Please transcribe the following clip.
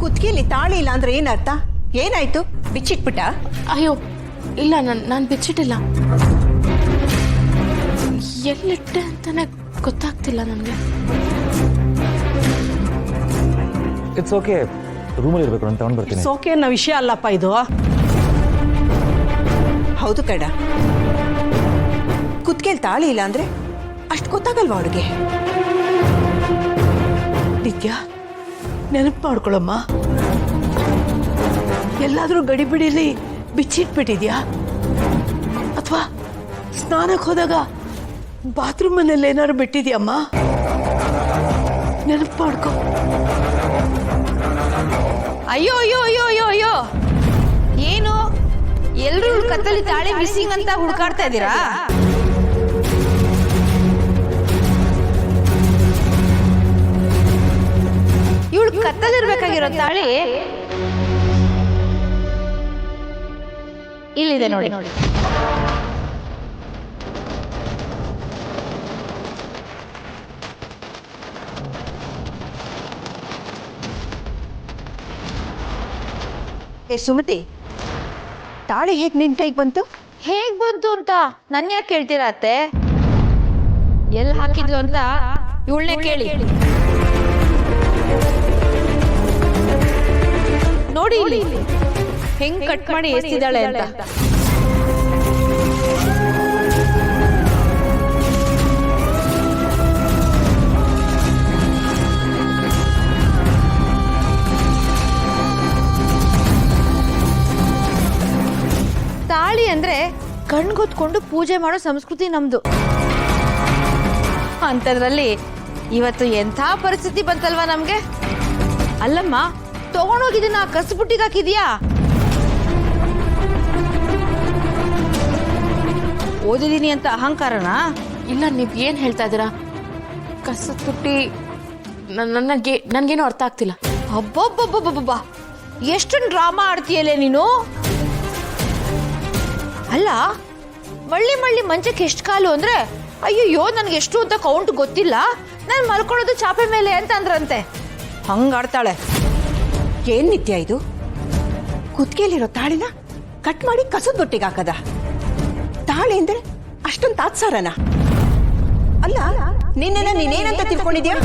ಕುತ್ತಿಗೆಯಲ್ಲಿ ತಾಳಿ ಇಲ್ಲ ಅಂದ್ರೆ ಏನರ್ಥ? ಏನಾಯ್ತು? ಬಿಚ್ಚಿಟ್ಬಿಟ್ಟ? ಅಯ್ಯೋ ಇಲ್ಲ, ನಾನು ಬಿಚ್ಚಿಟ್ಟಿಲ್ಲ. ಎಲ್ಲಿಟ್ಟೆ ಅಂತಾನೆ ಗೊತ್ತಾಗ್ತಿಲ್ಲ ನನಗೆ. ಇಟ್ಸ್ ಓಕೆ, ರೂಮಲ್ಲಿ ಇರಬೇಕು, ನಾನು ತಗೊಂಡು ಬರ್ತೀನಿ. ಓಕೆ ಅನ್ನೋ ವಿಷಯ ಅಲ್ಲಪ್ಪ ಇದು. ಹೌದು ಕಡ, ಕುತ್ತಿಗೆಯಲ್ಲಿ ತಾಳಿ ಇಲ್ಲ ಅಂದ್ರೆ ಅಷ್ಟು ಗೊತ್ತಾಗಲ್ವಾ ಅವಳಿಗೆ? ನಿತ್ಯ ನೆನಪು ಮಾಡ್ಕೊಳಮ್ಮ. ಎಲ್ಲಾದ್ರೂ ಗಡಿಬಿಡಿಲಿ ಬಿಚ್ಚಿಟ್ಬಿಟ್ಟಿದ್ಯಾ? ಅಥವಾ ಸ್ನಾನಕ್ಕೆ ಹೋದಾಗ ಬಾತ್ರೂಮಲ್ಲಿ ಏನಾದ್ರು ಬಿಟ್ಟಿದ್ಯಮ್ಮ? ನೆನಪು ಮಾಡ್ಕೊ. ಅಯ್ಯೋ ಅಯ್ಯೋ ಅಯ್ಯೋ ಅಯ್ಯೋ ಅಯ್ಯೋ, ಏನು ಎಲ್ರು ಕತ್ತಲಿ ತಾಳಿ ಮಿಸ್ಸಿಂಗ್ ಅಂತ ಹುಡುಕಾಡ್ತಾ ಇದ್ದೀರಾ? ಇವಳು ಕತ್ತಲಿರ್ಬೇಕಾಗಿರೋ ತಾಳಿ ಇಲ್ಲಿದೆ ನೋಡಿ. ಸುಮತಿ, ತಾಳಿ ಹೇಗೆ ನಿನ್ ಕೈಗೆ ಬಂತು? ಹೇಗ್ ಬಂತು ಅಂತ ನನ್ನ ಯಾಕೆ ಕೇಳ್ತೀರಾ ಅತ್ತೆ? ಎಲ್ಲಿ ಹಾಕಿದ್ಲು ಅಂತ ಇವಳನ್ನೇ ಕೇಳಿ. ನೋಡಿ ಇಲ್ಲಿ ಹೆಂಗ್ ಕಟ್ ಮಾಡಿ ಎಸ್ತಿದ್ದಾಳೆ ಅಂತ. ತಾಳಿ ಅಂದ್ರೆ ಕಣ್ಗೊತ್ಕೊಂಡು ಪೂಜೆ ಮಾಡೋ ಸಂಸ್ಕೃತಿ ನಮ್ದು. ಅಂಥದ್ರಲ್ಲಿ ಇವತ್ತು ಎಂಥ ಪರಿಸ್ಥಿತಿ ಬಂತಲ್ವಾ ನಮ್ಗೆ? ಅಲ್ಲಮ್ಮ, ತಗೊಂಡೋಗಿದ್ದನ್ನ ಕಸಬುಟ್ಟಿಗೆ ಹಾಕಿದ್ಯಾ? ಓದಿದೀನಿ ಅಂತ ಅಹಂಕಾರನಾ? ಇಲ್ಲ, ನೀವು ಏನು ಹೇಳ್ತಾ ಇದ್ದೀರಾ? ಕಸದ ಪುಟ್ಟಿ ನನಗೇನು ಅರ್ಥ ಆಗ್ತಿಲ್ಲ. ಅಬ್ಬಬ್ಬಬ್ಬಬ್ಬಬ್ಬ, ಎಷ್ಟೊಂದು ಡ್ರಾಮಾ ಆಡ್ತೀಯಲ್ಲೇ ನೀನು. ಅಲ್ಲ, ಮಳ್ಳಿ ಮಳ್ಳಿ ಮಂಚಕ್ಕೆ ಎಷ್ಟು ಕಾಲು ಅಂದ್ರೆ ಅಯ್ಯಯ್ಯೋ ನನಗೆ ಎಷ್ಟು ಅಂತ ಕೌಂಟ್ ಗೊತ್ತಿಲ್ಲ, ನಾನು ಮಲ್ಕೊಳ್ಳೋದು ಚಾಪೆ ಮೇಲೆ ಅಂತ ಅಂದ್ರಂತೆ. ಹಂಗಾಡ್ತಾಳೆ. ಏನ್ ನಿತ್ಯ ಇದು? ಕುತ್ತಿಗೆಯಲ್ಲಿರೋ ತಾಳಿನ ಕಟ್ ಮಾಡಿ ಕಸದ ಬೊಟ್ಟಿಗೆ ಹಾಕದ? ತಾಳಿ ಅಂದ್ರೆ ಅಷ್ಟೊಂದು ತಾತ್ಸಾರನ? ಅಲ್ಲ, ನಿನ್ನೆಲ್ಲ ನೀನೇನಂತ ತಿಳ್ಕೊಂಡಿದ್ಯಾ?